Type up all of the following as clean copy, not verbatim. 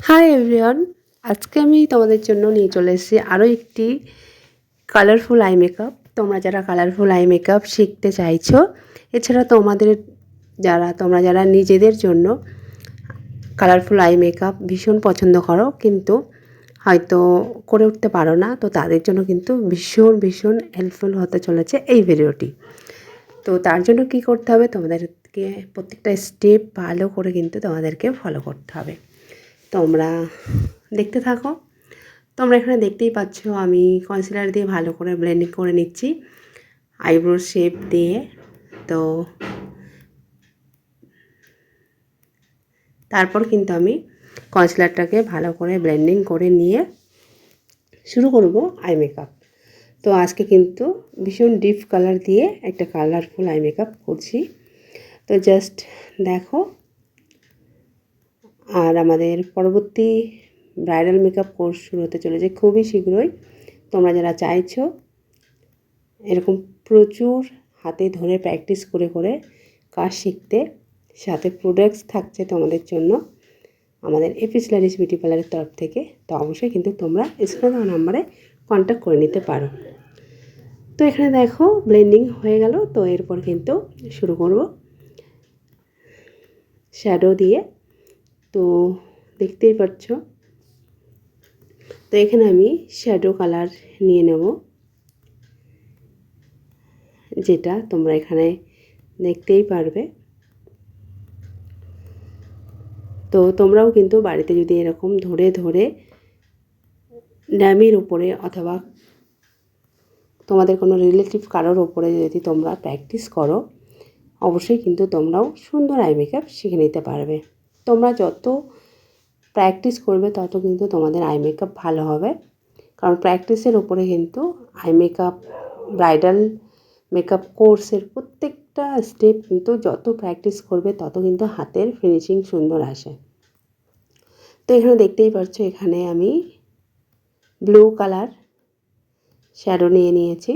Hi everyone, আজকে আমি তোমাদের জন্য নিয়ে চলে এসেছি আরও একটি কালারফুল আই মেকআপ। তোমরা যারা কালারফুল আই মেকআপ শিখতে চাইছো, এছাড়া তোমরা যারা নিজেদের জন্য কালারফুল আই মেকআপ ভীষণ পছন্দ করো কিন্তু হয়তো করে উঠতে পারো না, তো তাদের জন্য কিন্তু ভীষণ ভীষণ হেল্পফুল হতে চলেছে এই ভিডিওটি। তো তার জন্য কি করতে হবে, তোমাদেরকে প্রত্যেকটা স্টেপ ভালো করে কিন্তু তোমাদেরকে ফলো করতে হবে। তোমরা দেখতে থাকো। তোমরা এখানে দেখতেই পাচ্ছ আমি কনসিলার দিয়ে ভালো করে ব্লেন্ডিং করে নিচ্ছি আইব্রোর শেপ দিয়ে। তো তারপর কিন্তু আমি কনসিলারটাকে ভালো করে ব্লেন্ডিং করে নিয়ে শুরু করব আই মেকআপ। তো আজকে কিন্তু ভীষণ ডিপ কালার দিয়ে একটা কালারফুল আই মেকআপ করছি। তো জাস্ট দেখো। আর আমাদের পরবর্তী ব্রাইডাল মেকআপ কোর্স শুরু হতে চলেছে খুবই শীঘ্রই। তোমরা যারা চাইছো এরকম প্রচুর হাতে ধরে প্র্যাকটিস করে করে কাজ শিখতে, সাথে প্রোডাক্টস থাকছে তোমাদের জন্য আমাদের এপিস লারিস বিউটি পার্লারের তরফ থেকে, তো অবশ্যই কিন্তু তোমরা স্ক্রিনে দেওয়া নাম্বারে কন্ট্যাক্ট করে নিতে পারো। তো এখানে দেখো ব্লেন্ডিং হয়ে গেল। তো এরপর কিন্তু শুরু করব শ্যাডো দিয়ে। তো দেখতেই পাচ্ছ, তো এখানে আমি শ্যাডো কালার নিয়ে নেব, যেটা তোমরা এখানে দেখতেই পারবে। তো তোমরাও কিন্তু বাড়িতে যদি এরকম ধরে ধরে ড্যামির উপরে অথবা তোমাদের কোনো রিলেটিভ কারোর ওপরে যদি তোমরা প্র্যাকটিস করো, অবশ্যই কিন্তু তোমরাও সুন্দর আই মেকআপ শিখে নিতে পারবে। তোমরা যত প্র্যাকটিস করবে তত কিন্তু তোমাদের আই মেকআপ ভালো হবে, কারণ প্র্যাকটিসের ওপরে কিন্তু আই মেকআপ ব্রাইডাল মেকআপ কোর্সের প্রত্যেকটা স্টেপ কিন্তু যত প্র্যাকটিস করবে তত কিন্তু হাতের ফিনিশিং সুন্দর আসে। তো এখানে দেখতেই পাচ্ছ এখানে আমি ব্লু কালার শ্যাডো নিয়ে নিয়েছি।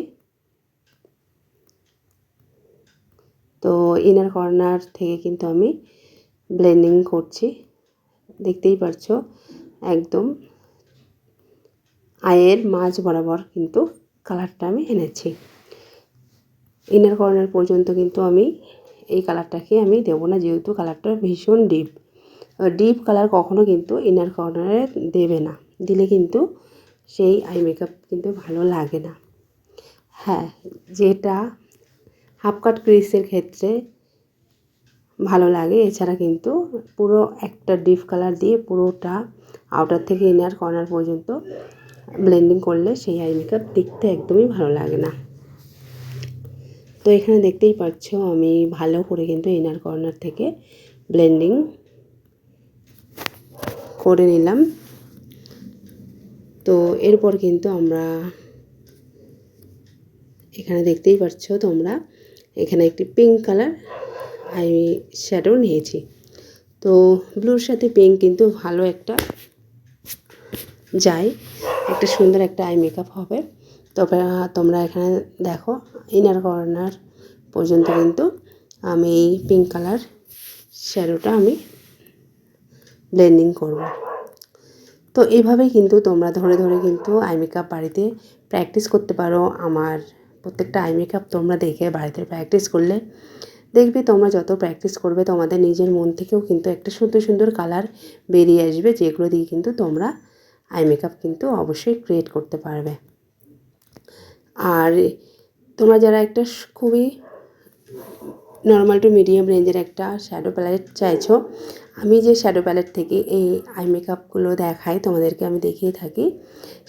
তো ইনার কর্নার থেকে কিন্তু আমি ব্লেন্ডিং করছি, দেখতেই পাচ্ছ একদম আইয়ের মাঝ বরাবর কিন্তু কালারটা আমি এনেছি। ইনার কর্নার পর্যন্ত কিন্তু আমি এই কালারটাকে আমি দেবো না, যেহেতু কালারটা ভীষণ ডিপ। ডিপ কালার কখনো কিন্তু ইনার কর্নারে দেবে না, দিলে কিন্তু সেই আই মেকআপ কিন্তু ভালো লাগে না। হ্যাঁ, যেটা হাফ কাট ক্রিসের ক্ষেত্রে ভালো লাগে, এছাড়া কিন্তু পুরো একটা ডিপ কালার দিয়ে পুরোটা আউটার থেকে ইনার কর্নার পর্যন্ত ব্লেন্ডিং করলে সেই আই মেকআপ দেখতে একদমই ভালো লাগে না। তো এখানে দেখতেই পাচ্ছ আমি ভালো করে কিন্তু ইনার কর্নার থেকে ব্লেন্ডিং করে নিলাম। তো এরপর কিন্তু আমরা এখানে দেখতেই পাচ্ছ তোমরা এখানে একটি পিঙ্ক কালার আই শ্যাডো নিয়েছি। তো ব্লুর সাথে পিঙ্ক কিন্তু ভালো একটা যায়, একটা সুন্দর একটা আই মেকআপ হবে। তবে তোমরা এখানে দেখো ইনার কর্নার পর্যন্ত কিন্তু আমি এই পিঙ্ক কালার শ্যাডোটা আমি ব্লেন্ডিং করব। তো এইভাবেই কিন্তু তোমরা ধরে ধরে কিন্তু আই মেকআপ বাড়িতে প্র্যাকটিস করতে পারো। আমার প্রত্যেকটা আই মেকআপ তোমরা দেখে বাড়িতে প্র্যাকটিস করলে দেখবে তোমরা যত প্র্যাকটিস করবে তোমাদের নিজের মন থেকেও কিন্তু একটা সুন্দর সুন্দর কালার বেরিয়ে আসবে, যেগুলো দিয়ে কিন্তু তোমরা আই মেকআপ কিন্তু অবশ্যই ক্রিয়েট করতে পারবে। আর তোমরা যারা একটা খুবই নর্মাল টু মিডিয়াম রেঞ্জের একটা শ্যাডো প্যালেট চাইছো, আমি যে শ্যাডো প্যালেট থেকে এই আই মেকআপগুলো দেখাই তোমাদেরকে, আমি দেখিয়ে থাকি,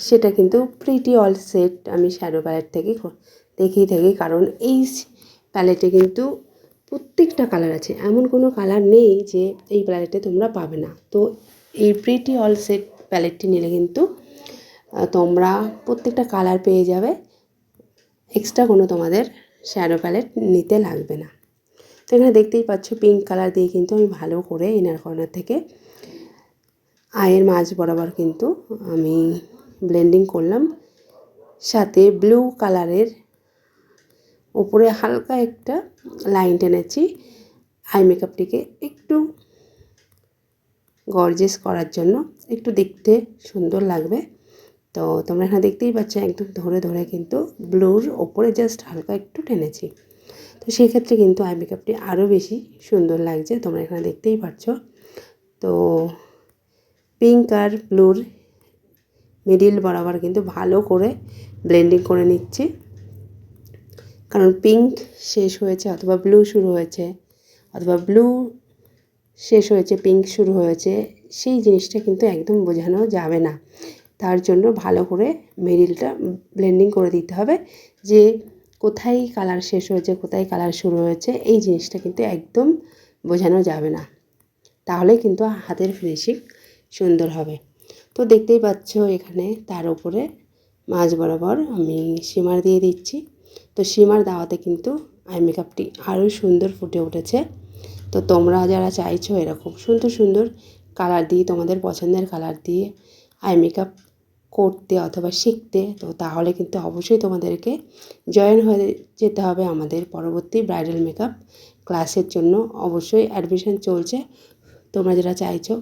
সেটা কিন্তু প্রিটি অল সেট আমি শ্যাডো প্যালেট থেকে দেখিয়ে থাকি। কারণ এই প্যালেটে কিন্তু প্রত্যেকটা কালার আছে, এমন কোনো কালার নেই যে এই প্যালেটে তোমরা পাবে না। তো এই প্রিটি অল সেট প্যালেটটি নিলে কিন্তু তোমরা প্রত্যেকটা কালার পেয়ে যাবে, এক্সট্রা কোনো তোমাদের শ্যাডো প্যালেট নিতে লাগবে না। তো এখানে দেখতেই পাচ্ছ পিঙ্ক কালার দিয়ে কিন্তু আমি ভালো করে ইনার কর্নার থেকে আইয়ের মাঝ বরাবর কিন্তু আমি ব্লেন্ডিং করলাম, সাথে ব্লু কালারের ওপরে হালকা একটা লাইন টেনেছি আই মেকআপটিকে একটু গর্জিয়াস করার জন্য, একটু দেখতে সুন্দর লাগবে। তো তোমরা এখানে দেখতেই পাচ্ছ একদম ধরে ধরে কিন্তু ব্লুর ওপরে জাস্ট হালকা একটু টেনেছি। তো সেক্ষেত্রে কিন্তু আই মেকআপটি আরও বেশি সুন্দর লাগছে, তোমরা এখানে দেখতেই পাচ্ছ। তো পিঙ্ক আর ব্লুর মিডিল বরাবর কিন্তু ভালো করে ব্লেন্ডিং করে নিচ্ছি, কারণ পিঙ্ক শেষ হয়েছে অথবা ব্লু শুরু হয়েছে, অথবা ব্লু শেষ হয়েছে পিঙ্ক শুরু হয়েছে, সেই জিনিসটা কিন্তু একদম বোঝানো যাবে না। তার জন্য ভালো করে মিডিলটা ব্লেন্ডিং করে দিতে হবে, যে কোথায় কালার শেষ হয়েছে কোথায় কালার শুরু হয়েছে এই জিনিসটা কিন্তু একদম বোঝানো যাবে না, তাহলে কিন্তু হাতের ফিনিশিং সুন্দর হবে। তো দেখতেই পাচ্ছ এখানে তার উপরে মাঝ বরাবর আমি শিমার দিয়ে দিচ্ছি। তো শিমার দেওয়াতে কিন্তু আই মেকআপটি আরও সুন্দর ফুটে উঠেছে। তো তোমরা যারা চাইছো এরকম সুন্দর সুন্দর কালার দিয়ে, তোমাদের পছন্দের কালার দিয়ে আই মেকআপ করতে অথবা শিখতে, তো তাহলে কিন্তু অবশ্যই তোমাদেরকে জয়েন হয়ে যেতে হবে আমাদের পরবর্তী ব্রাইডাল মেকআপ ক্লাসের জন্য। অবশ্যই অ্যাডমিশন চলছে, তোমরা যারা চাইছো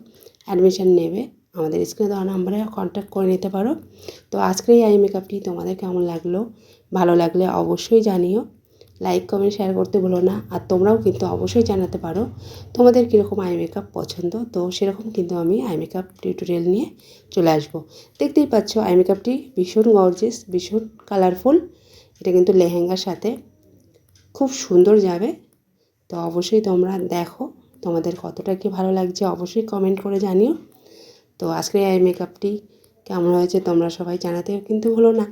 অ্যাডমিশন নেবে আমাদের স্ক্রিনে দেওয়া নাম্বারে কন্ট্যাক্ট করে নিতে পারো। তো আজকের এই আই মেকআপটি তোমাদের কেমন লাগলো, ভালো লাগলে অবশ্যই জানিও, লাইক কমেন্ট শেয়ার করতে ভুলো না। আর তোমরাও কিন্তু অবশ্যই জানাতে পারো তোমাদের কীরকম আই মেকআপ পছন্দ, তো সেরকম কিন্তু আমি আই মেকআপ টিউটোরিয়াল নিয়ে চলে আসবো। দেখতেই পাচ্ছ আই মেকআপটি ভীষণ গর্জিয়াস, ভীষণ কালারফুল, এটা কিন্তু লেহেঙ্গার সাথে খুব সুন্দর যাবে। তো অবশ্যই তোমরা দেখো তোমাদের কতটা কি ভালো লাগছে অবশ্যই কমেন্ট করে জানিও। তো আজকের এই মেকআপটি কেমন হয়েছে তোমরা সবাই জানাতে কিন্তু ভুলো না।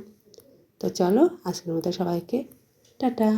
তো চলো আজকের মতো সবাইকে টাটা।